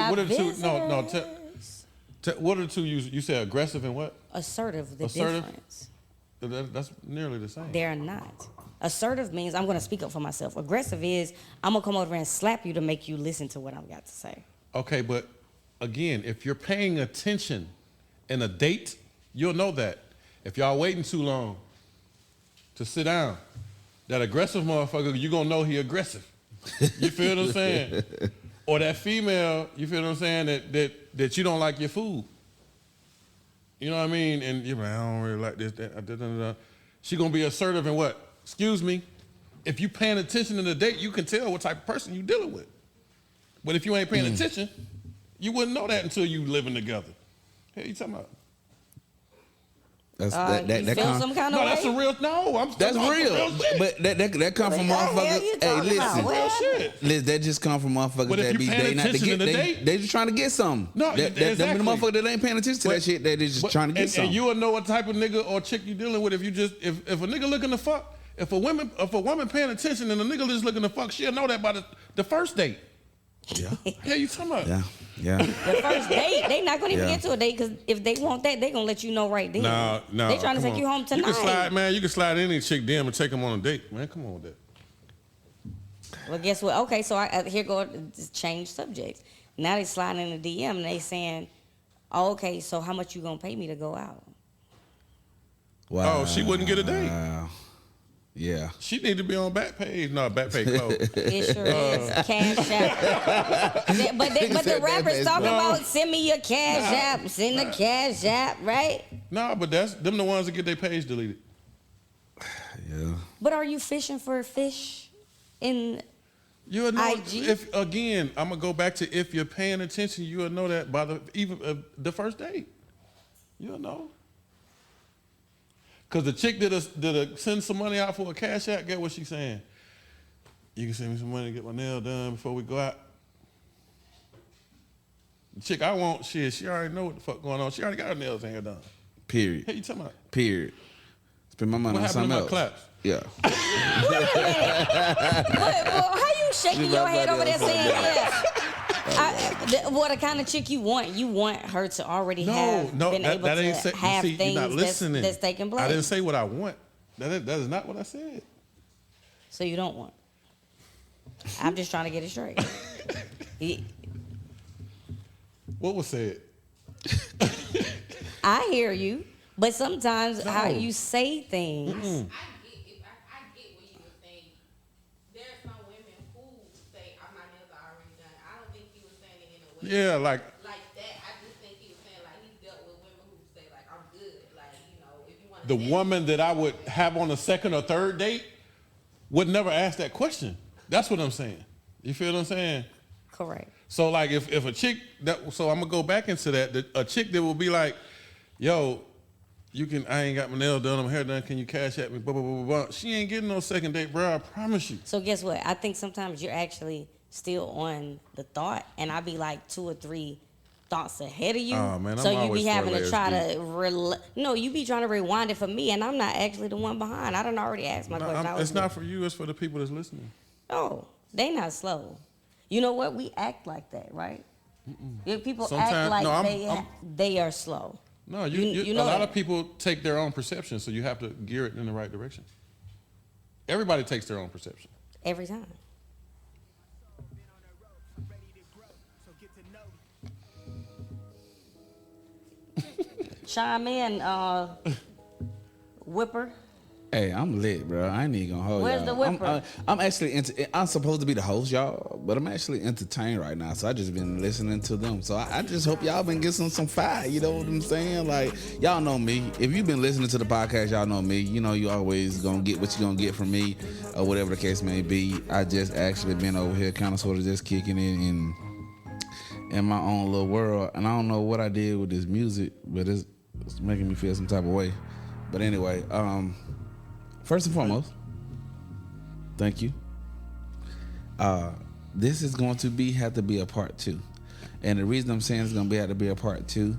What are the two you said aggressive and what? Assertive, the Assertive? difference. That's nearly the same. They're not. Assertive means I'm going to speak up for myself. Aggressive is I'm going to come over and slap you to make you listen to what I've got to say. Okay, but again, if you're paying attention in a date, you'll know that. If y'all waiting too long to sit down, that aggressive motherfucker, you're going to know he aggressive. You feel what I'm saying? Or that female, you feel what I'm saying, that you don't like your food. You know what I mean? And you're like, I don't really like this, that, da, da, da, da. She gonna be assertive in what? Excuse me. If you paying attention in the date, you can tell what type of person you dealing with. But if you ain't paying attention, you wouldn't know that until you living together. Hey, you talking about? You feel some kind of way? That's a real. No, That's real. But that come from motherfuckers. Hey, listen. Real shit. Listen, that just come from motherfuckers But if that you be paying they not to attention get in the they, date- they just trying to get something. No, that exactly. the motherfucker that ain't paying attention to that shit, they just trying to get something. And you will know what type of nigga or chick you dealing with if you just if a nigga looking to fuck. If a woman paying attention and a nigga just looking to fuck, she'll know that by the first date. Yeah. Yeah, you talking about? Yeah. The first date, they not gonna even Yeah. get to a date because if they want that, they gonna let you know right then. No. They trying to come take you on. home tonight. You can slide, man. You can slide any chick DM and take them on a date, man. Come on with that. Well, guess what? Okay, so here go just change subjects. Now they sliding in the DM and they saying, oh, okay, so how much you gonna pay me to go out? Wow. Oh, she wouldn't get a date. Yeah. She need to be on Backpage. No, Backpage closed. It sure is. Cash app. But the rappers talking about send me your cash app. Send the cash app, right? No, but that's them the ones that get their page deleted. Yeah. But are you fishing for a fish in You'll know IG? if again. I'm gonna go back to if you're paying attention, you'll know that by the first date. You'll know. Cause the chick did send some money out for a cash app. Get what she's saying? You can send me some money to get my nail done before we go out. The chick I want, she already know what the fuck going on. She already got her nails and hair done. Period. Hey, you talking about? Period. Spend my money What on happened something to my else. claps? Yeah. Well, how you shaking your head over there saying yeah? The kind of chick you want her to already have been able that ain't to have see, things you're not listening. that's taking place. I didn't say what I want. That is not what I said. So you don't want. I'm just trying to get it straight. What was said? I hear you, but sometimes how No. you say things. I get what you were saying. There are some women who say, my nails are already done. I don't think he was saying it in a way Yeah, like like that. I just think he was saying, like, he's dealt with women who say, like, I'm good. Like, you know, if you want to. the woman that I would have on a second or third date would never ask that question. That's what I'm saying. You feel what I'm saying? Correct. So like if a chick so I'm gonna go back into that a chick that will be like, yo, I ain't got my nails done, my hair done, can you cash at me? Blah, blah, blah, blah. She ain't getting no second date, bro. I promise you. So guess what? I think sometimes you're actually still on the thought, and I be like 2 or 3 thoughts ahead of you. Oh, man, I'm so you always be having 4 to layers try deep. to no, you be trying to rewind it for me, and I'm not actually the one behind. I done already asked my question. It's not for you, it's for the people that's listening. No, they not slow. You know what? We act like that, right? If people Sometimes- act like no, they are slow. No, You a know lot that. of people take their own perception, so you have to gear it in the right direction. Everybody takes their own perception. Every time. Chime in, Whipper. Hey, I'm lit, bro. I ain't even gonna hold Where's y'all. the whipper? I'm actually I'm supposed to be the host, y'all, but I'm actually entertained right now. So I just been listening to them. So I just hope y'all been getting some fire. You know what I'm saying? Like, y'all know me. If you've been listening to the podcast, y'all know me. You know you always gonna get what you gonna get from me, or whatever the case may be. I just actually been over here, kind of sort of just kicking it in my own little world, and I don't know what I did with this music, but it's making me feel some type of way. But anyway, first and foremost, thank you. This is going to have to be a part 2. And the reason I'm saying it's going to have to be a part 2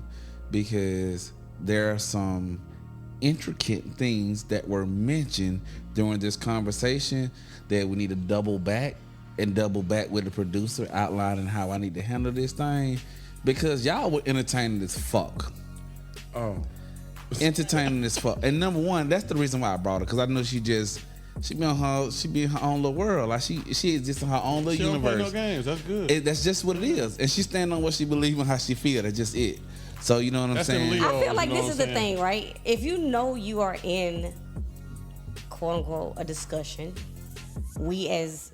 because there are some intricate things that were mentioned during this conversation that we need to double back with the producer outlining how I need to handle this thing because y'all were entertaining as fuck. Oh. Entertaining as fuck. And number one, that's the reason why I brought her, because I know she be in her own little world. Like she is just in her own little She don't universe. play no games. That's good. That's just what it is. And she stand on what she believe and how she feel. That's just it. So you know what I'm That's them saying? Leo. I feel like you know this what is I'm the saying? thing, right? If you know you are in, quote unquote, a discussion, we as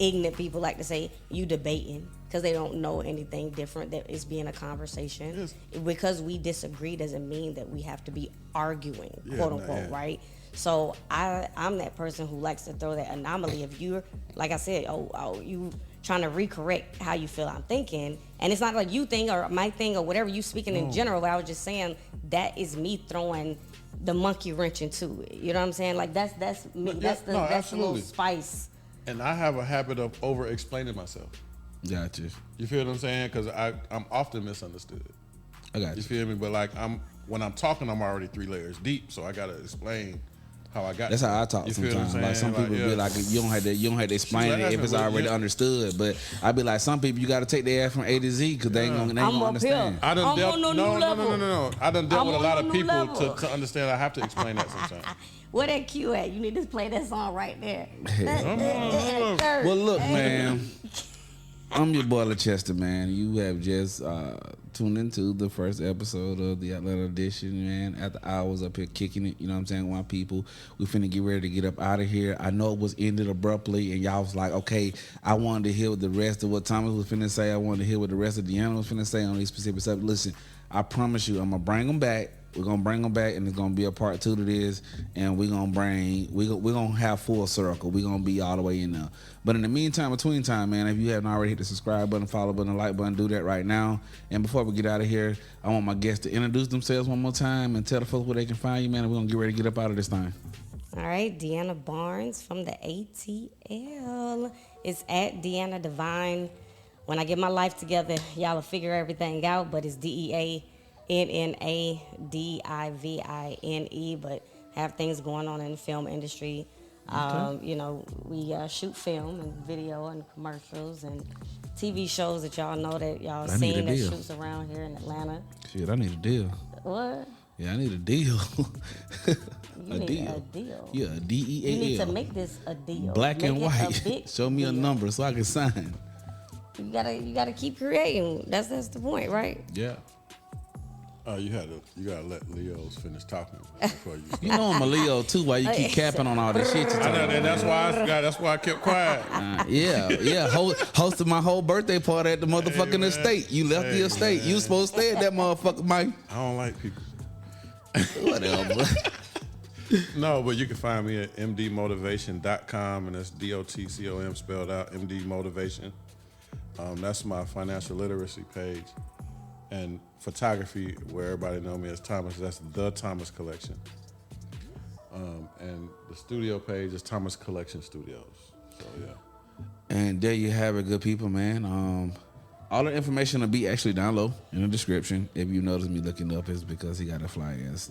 ignorant people like to say, you debating. because they don't know anything different that is being a conversation. Yes. Because we disagree doesn't mean that we have to be arguing, Yeah, quote no, unquote, yeah. right? So I'm that person who likes to throw that anomaly. If you're, like I said, you trying to recorrect how you feel I'm thinking, and it's not like you thing or my thing or whatever you speaking in general, but I was just saying that is me throwing the monkey wrench into it. You know what I'm saying? Like that's me. Yeah, That's the no, that's the little absolutely. spice. And I have a habit of over explaining myself. Gotcha. You feel what I'm saying? Because I'm often misunderstood. I got You you. feel me? But like when I'm talking, I'm already 3 layers deep, so I gotta explain how I got. That's there. how I talk You feel what I'm sometimes. Like some saying? people be yeah. like, you don't have to explain it if it's laughing, already yeah. understood. But I be like, some people you got to take their ass from A to Z because they ain't I'm gonna up understand. here. I done I'm dealt, on a no, new no, level. no. I done dealt I'm with a on lot a of new people level. to understand. I have to explain that sometimes. Where that cue at? You need to play that song right there. Well, look, man. I'm your boy Chester, man. You have just tuned into the first episode of the Atlanta edition, man. At the hours up here kicking it, you know what I'm saying? With my people, we finna get ready to get up out of here. I know it was ended abruptly, and y'all was like, okay, I wanted to hear what the rest of what Thomas was finna say. I wanted to hear what the rest of Deanna was finna say on these specific subjects. Listen, I promise you, I'm gonna bring them back. We're gonna bring them back, and it's gonna be a part 2 to this. And we're gonna have full circle. We're gonna be all the way in there. But in the meantime, between time, man, if you haven't already hit the subscribe button, follow button, like button, do that right now. And before we get out of here, I want my guests to introduce themselves one more time and tell the folks where they can find you, man. And we're gonna get ready to get up out of this thing. All right, Deanna Barnes from the ATL. It's at Deanna Divine. When I get my life together, y'all will figure everything out, but it's DeannaDivine. But have things going on in the film industry. You know, we shoot film and video and commercials and TV shows that y'all know that y'all I need seen a that deal. shoots around here in Atlanta. Shit, I need a deal. What? Yeah, I need a deal. You need a deal. Yeah, a DEAL. You need to make this a deal. Black Make and it a white. big Show me a deal. number so I can sign. You gotta keep creating. That's the point, right? Yeah. You gotta let Leo's finish talking before you start. You know I'm a Leo too. Why you keep capping on all this shit you I talking know, about? and that's why I kept quiet. Yeah. Hosted my whole birthday party at the motherfucking man. estate. You left the Hey, estate. man. You was supposed to stay at that motherfucker, Mike. I don't like people. Whatever. No, but you can find me at mdmotivation.com, and that's DOTCOM spelled out, MD Motivation. That's my financial literacy page. And photography, where everybody know me as Thomas, that's the Thomas Collection. And the studio page is Thomas Collection Studios. So, yeah. And there you have it, good people, man. All the information will be actually down low in the description. If you notice me looking up, it's because he got a fly-ass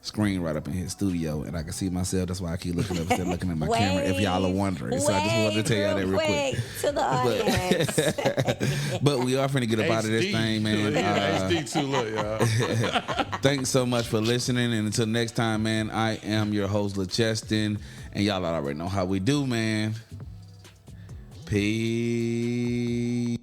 screen right up in his studio, and I can see myself. That's why I keep looking up instead of looking at my camera, if y'all are wondering. So I just wanted to tell y'all that real quick. To the audience. But we are finna get up out of this thing, man. HD too, look, y'all. Thanks so much for listening, and until next time, man, I am your host, LeCheston, and y'all already know how we do, man. Peace.